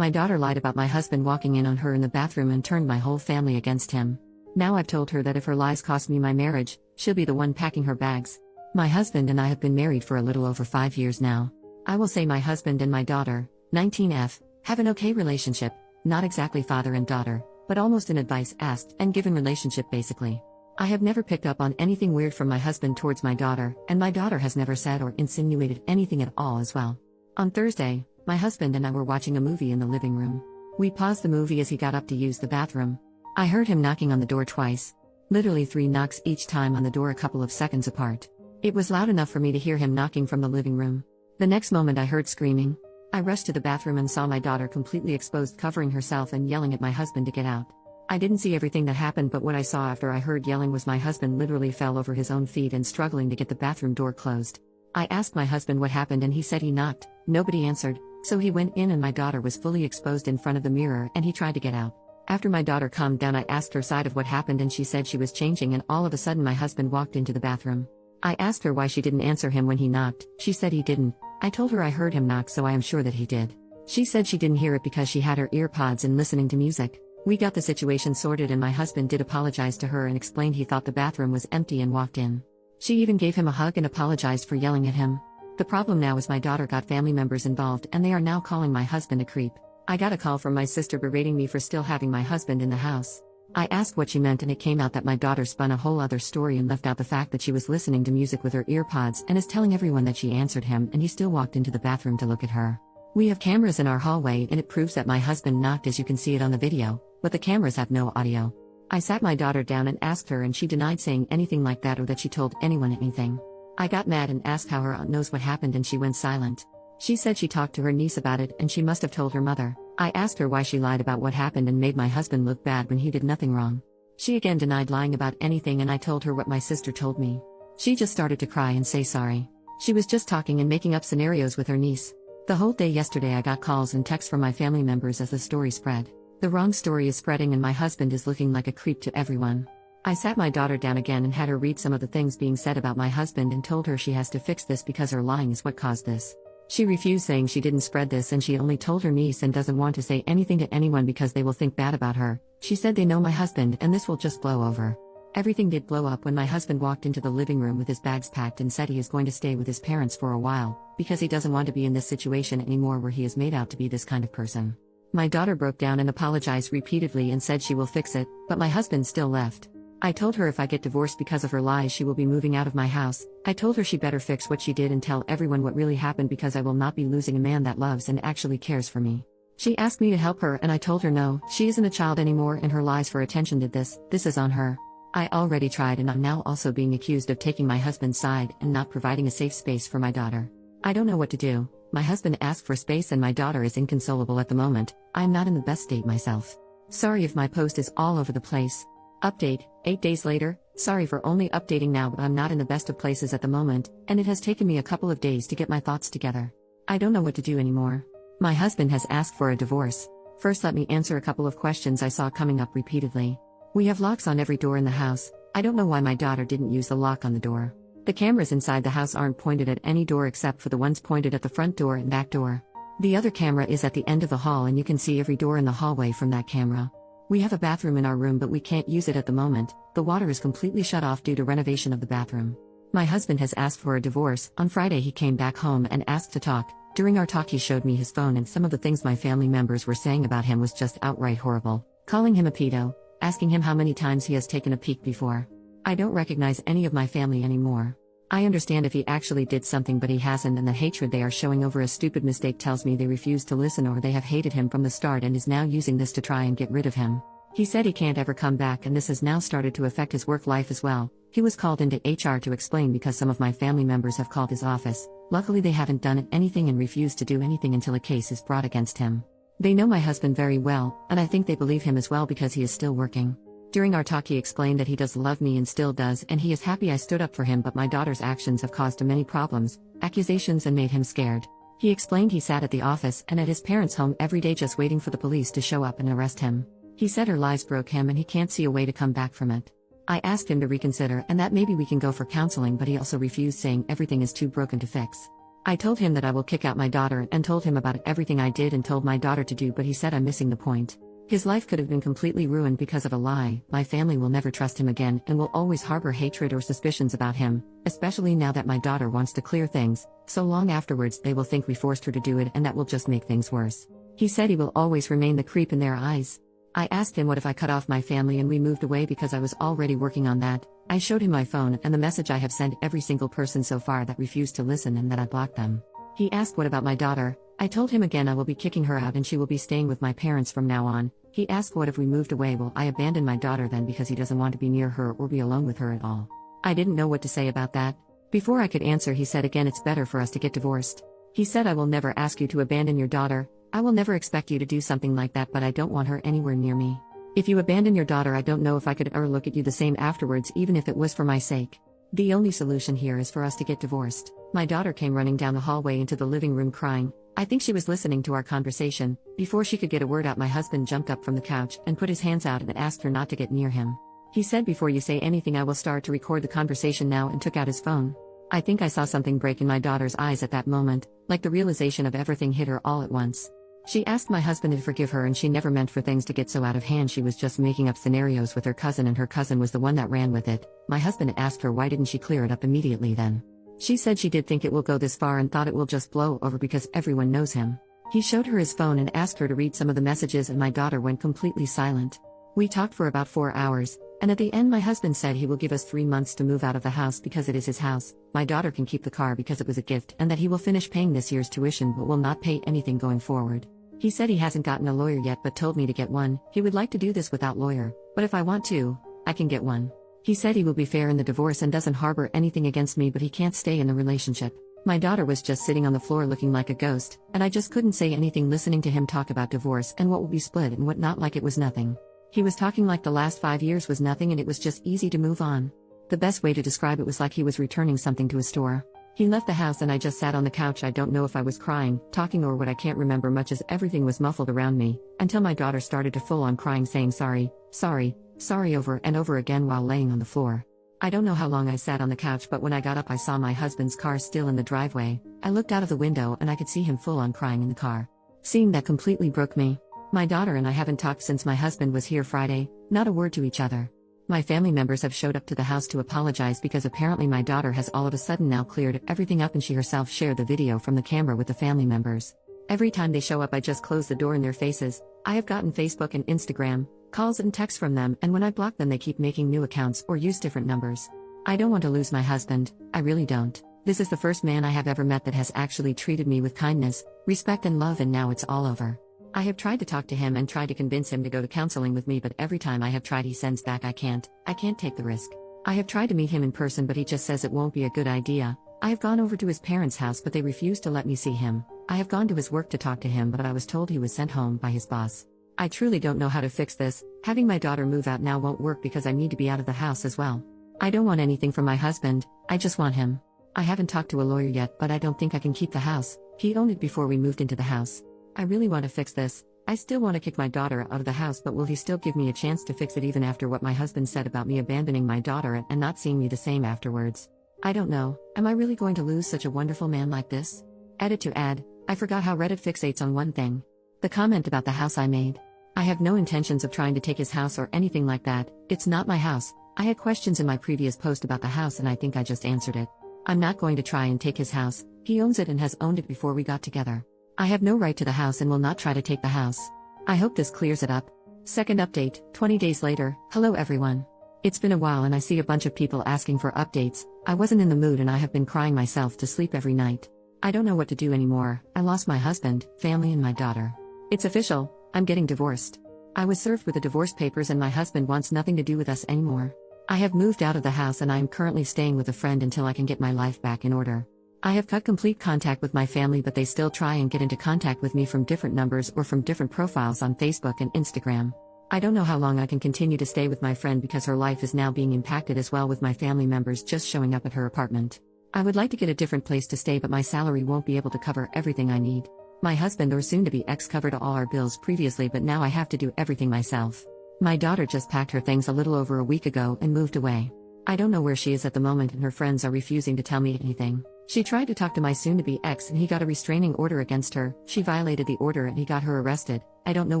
My daughter lied about my husband walking in on her in the bathroom and turned my whole family against him. Now I've told her that if her lies cost me my marriage, she'll be the one packing her bags. My husband and I have been married for a little over 5 years now. I will say my husband and my daughter, 19F, have an okay relationship, not exactly father and daughter, but almost an advice asked and given relationship basically. I have never picked up on anything weird from my husband towards my daughter, and my daughter has never said or insinuated anything at all as well. On Thursday, my husband and I were watching a movie in the living room. We paused the movie as he got up to use the bathroom. I heard him knocking on the door twice. Literally 3 knocks each time on the door a couple of seconds apart. It was loud enough for me to hear him knocking from the living room. The next moment I heard screaming. I rushed to the bathroom and saw my daughter completely exposed, covering herself and yelling at my husband to get out. I didn't see everything that happened, but what I saw after I heard yelling was my husband literally fell over his own feet and struggling to get the bathroom door closed. I asked my husband what happened and he said he knocked. Nobody answered, so he went in and my daughter was fully exposed in front of the mirror and he tried to get out. After my daughter calmed down, I asked her side of what happened and she said she was changing and all of a sudden my husband walked into the bathroom. I asked her why she didn't answer him when he knocked. She said he didn't. I told her I heard him knock, so I am sure that he did. She said she didn't hear it because she had her ear pods in listening to music. We got the situation sorted and my husband did apologize to her and explained he thought the bathroom was empty and walked in. She even gave him a hug and apologized for yelling at him. The problem now is my daughter got family members involved and they are now calling my husband a creep. I got a call from my sister berating me for still having my husband in the house. I asked what she meant and it came out that my daughter spun a whole other story and left out the fact that she was listening to music with her ear pods and is telling everyone that she answered him and he still walked into the bathroom to look at her. We have cameras in our hallway and it proves that my husband knocked, as you can see it on the video, but the cameras have no audio. I sat my daughter down and asked her and she denied saying anything like that or that she told anyone anything. I got mad and asked how her aunt knows what happened and she went silent. She said she talked to her niece about it and she must have told her mother. I asked her why she lied about what happened and made my husband look bad when he did nothing wrong. She again denied lying about anything and I told her what my sister told me. She just started to cry and say sorry. She was just talking and making up scenarios with her niece. The whole day yesterday I got calls and texts from my family members as the story spread. The wrong story is spreading and my husband is looking like a creep to everyone. I sat my daughter down again and had her read some of the things being said about my husband and told her she has to fix this because her lying is what caused this. She refused, saying she didn't spread this and she only told her niece and doesn't want to say anything to anyone because they will think bad about her. She said they know my husband and this will just blow over. Everything did blow up when my husband walked into the living room with his bags packed and said he is going to stay with his parents for a while, because he doesn't want to be in this situation anymore where he is made out to be this kind of person. My daughter broke down and apologized repeatedly and said she will fix it, but my husband still left. I told her if I get divorced because of her lies she will be moving out of my house. I told her she better fix what she did and tell everyone what really happened because I will not be losing a man that loves and actually cares for me. She asked me to help her and I told her no, she isn't a child anymore and her lies for attention did this is on her. I already tried and I'm now also being accused of taking my husband's side and not providing a safe space for my daughter. I don't know what to do. My husband asked for space and my daughter is inconsolable at the moment. I am not in the best state myself. Sorry if my post is all over the place. Update, 8 days later. Sorry for only updating now, but I'm not in the best of places at the moment, and it has taken me a couple of days to get my thoughts together. I don't know what to do anymore. My husband has asked for a divorce. First, let me answer a couple of questions I saw coming up repeatedly. We have locks on every door in the house. I don't know why my daughter didn't use the lock on the door. The cameras inside the house aren't pointed at any door except for the ones pointed at the front door and back door. The other camera is at the end of the hall and you can see every door in the hallway from that camera. We have a bathroom in our room but we can't use it at the moment. The water is completely shut off due to renovation of the bathroom. My husband has asked for a divorce. On Friday he came back home and asked to talk. During our talk he showed me his phone and some of the things my family members were saying about him was just outright horrible. Calling him a pedo, asking him how many times he has taken a peek before. I don't recognize any of my family anymore. I understand if he actually did something but he hasn't, and the hatred they are showing over a stupid mistake tells me they refuse to listen or they have hated him from the start and is now using this to try and get rid of him. He said he can't ever come back and this has now started to affect his work life as well. He was called into HR to explain because some of my family members have called his office. Luckily they haven't done anything and refused to do anything until a case is brought against him. They know my husband very well, and I think they believe him as well because he is still working. During our talk he explained that he does love me and still does and he is happy I stood up for him, but my daughter's actions have caused him many problems, accusations, and made him scared. He explained he sat at the office and at his parents' home every day just waiting for the police to show up and arrest him. He said her lies broke him and he can't see a way to come back from it. I asked him to reconsider and that maybe we can go for counseling, but he also refused, saying everything is too broken to fix. I told him that I will kick out my daughter and told him about everything I did and told my daughter to do, but he said I'm missing the point. His life could have been completely ruined because of a lie. My family will never trust him again and will always harbor hatred or suspicions about him, especially now that my daughter wants to clear things. So long afterwards they will think we forced her to do it, and that will just make things worse. He said he will always remain the creep in their eyes. I asked him what if I cut off my family and we moved away, because I was already working on that. I showed him my phone and the message I have sent every single person so far that refused to listen and that I blocked them. He asked what about my daughter. I told him again I will be kicking her out and she will be staying with my parents from now on. He asked what if we moved away, will I abandon my daughter then because he doesn't want to be near her or be alone with her at all. I didn't know what to say about that. Before I could answer he said again it's better for us to get divorced. He said I will never ask you to abandon your daughter. I will never expect you to do something like that, but I don't want her anywhere near me. If you abandon your daughter, I don't know if I could ever look at you the same afterwards, even if it was for my sake. The only solution here is for us to get divorced. My daughter came running down the hallway into the living room crying. I think she was listening to our conversation. Before she could get a word out, my husband jumped up from the couch and put his hands out and asked her not to get near him. He said, before you say anything I will start to record the conversation now, and took out his phone. I think I saw something break in my daughter's eyes at that moment, like the realization of everything hit her all at once. She asked my husband to forgive her, and she never meant for things to get so out of hand. She was just making up scenarios with her cousin, and her cousin was the one that ran with it. My husband asked her why didn't she clear it up immediately then. She said she did think it will go this far and thought it will just blow over because everyone knows him. He showed her his phone and asked her to read some of the messages, and my daughter went completely silent. We talked for about 4 hours, and at the end my husband said he will give us 3 months to move out of the house because it is his house. My daughter can keep the car because it was a gift, and that he will finish paying this year's tuition but will not pay anything going forward. He said he hasn't gotten a lawyer yet but told me to get one. He would like to do this without lawyer, but if I want to, I can get one. He said he will be fair in the divorce and doesn't harbor anything against me, but he can't stay in the relationship. My daughter was just sitting on the floor looking like a ghost, and I just couldn't say anything listening to him talk about divorce and what will be split and what not, like it was nothing. He was talking like the last 5 years was nothing and it was just easy to move on. The best way to describe it was like he was returning something to a store. He left the house and I just sat on the couch. I don't know if I was crying, talking, or what. I can't remember much as everything was muffled around me, until my daughter started to full on crying, saying sorry, sorry, sorry over and over again while laying on the floor. I don't know how long I sat on the couch, but when I got up I saw my husband's car still in the driveway. I looked out of the window and I could see him full on crying in the car. Seeing that completely broke me. My daughter and I haven't talked since my husband was here Friday, not a word to each other. My family members have showed up to the house to apologize because apparently my daughter has all of a sudden now cleared everything up, and she herself shared the video from the camera with the family members. Every time they show up I just close the door in their faces. I have gotten Facebook and Instagram calls and texts from them, and when I block them they keep making new accounts or use different numbers. I don't want to lose my husband, I really don't. This is the first man I have ever met that has actually treated me with kindness, respect and love, and now it's all over. I have tried to talk to him and tried to convince him to go to counseling with me, but every time I have tried he sends back I can't take the risk. I have tried to meet him in person but he just says it won't be a good idea. I have gone over to his parents' house but they refuse to let me see him. I have gone to his work to talk to him but I was told he was sent home by his boss. I truly don't know how to fix this. Having my daughter move out now won't work because I need to be out of the house as well. I don't want anything from my husband, I just want him. I haven't talked to a lawyer yet, but I don't think I can keep the house. He owned it before we moved into the house. I really want to fix this. I still want to kick my daughter out of the house, but will he still give me a chance to fix it even after what my husband said about me abandoning my daughter and not seeing me the same afterwards? I don't know. Am I really going to lose such a wonderful man like this? Edit to add, I forgot how Reddit fixates on one thing. The comment about the house I made. I have no intentions of trying to take his house or anything like that. It's not my house. I had questions in my previous post about the house and I think I just answered it. I'm not going to try and take his house. He owns it and has owned it before we got together. I have no right to the house and will not try to take the house. I hope this clears it up. Second update, 20 days later. Hello everyone. It's been a while and I see a bunch of people asking for updates. I wasn't in the mood and I have been crying myself to sleep every night. I don't know what to do anymore. I lost my husband, family and my daughter. It's official, I'm getting divorced. I was served with the divorce papers and my husband wants nothing to do with us anymore. I have moved out of the house and I am currently staying with a friend until I can get my life back in order. I have cut complete contact with my family but they still try and get into contact with me from different numbers or from different profiles on Facebook and Instagram. I don't know how long I can continue to stay with my friend because her life is now being impacted as well, with my family members just showing up at her apartment. I would like to get a different place to stay but my salary won't be able to cover everything I need. My husband or soon-to-be ex covered all our bills previously but now I have to do everything myself. My daughter just packed her things a little over a week ago and moved away. I don't know where she is at the moment and her friends are refusing to tell me anything. She tried to talk to my soon-to-be ex and he got a restraining order against her. She violated the order and he got her arrested. I don't know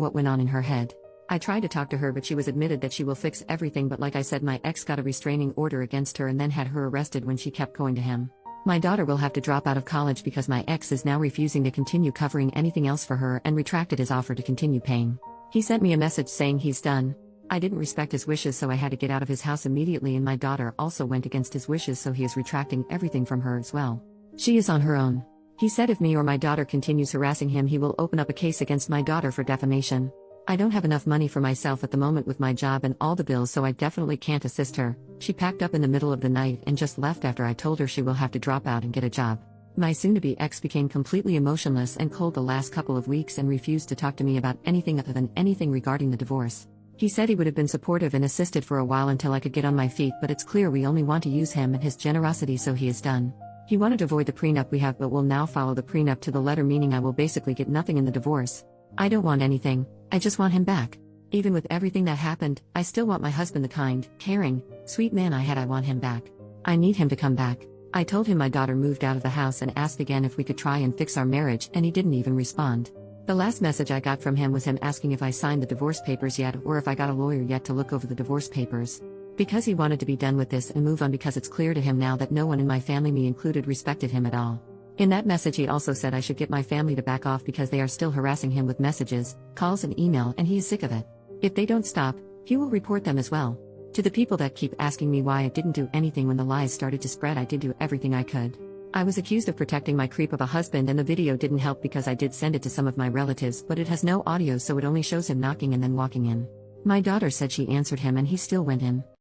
what went on in her head. I tried to talk to her but she was admitted that she will fix everything, but like I said, my ex got a restraining order against her and then had her arrested when she kept going to him. My daughter will have to drop out of college because my ex is now refusing to continue covering anything else for her and retracted his offer to continue paying. He sent me a message saying he's done. I didn't respect his wishes, so I had to get out of his house immediately, and my daughter also went against his wishes, so he is retracting everything from her as well. She is on her own. He said if me or my daughter continues harassing him, he will open up a case against my daughter for defamation. I don't have enough money for myself at the moment with my job and all the bills, so I definitely can't assist her. She packed up in the middle of the night and just left after I told her she will have to drop out and get a job. My soon-to-be ex became completely emotionless and cold the last couple of weeks and refused to talk to me about anything other than anything regarding the divorce. He said he would have been supportive and assisted for a while until I could get on my feet, but it's clear we only want to use him and his generosity, so he is done. He wanted to avoid the prenup we have but will now follow the prenup to the letter, meaning I will basically get nothing in the divorce. I don't want anything, I just want him back. Even with everything that happened, I still want my husband, the kind, caring, sweet man I had. I want him back. I need him to come back. I told him my daughter moved out of the house and asked again if we could try and fix our marriage, and he didn't even respond. The last message I got from him was him asking if I signed the divorce papers yet or if I got a lawyer yet to look over the divorce papers. Because he wanted to be done with this and move on, because it's clear to him now that no one in my family, me included, respected him at all. In that message he also said I should get my family to back off because they are still harassing him with messages, calls and email, and he is sick of it. If they don't stop, he will report them as well. To the people that keep asking me why I didn't do anything when the lies started to spread, I did do everything I could. I was accused of protecting my creep of a husband, and the video didn't help because I did send it to some of my relatives, but it has no audio, so it only shows him knocking and then walking in. My daughter said she answered him and he still went in.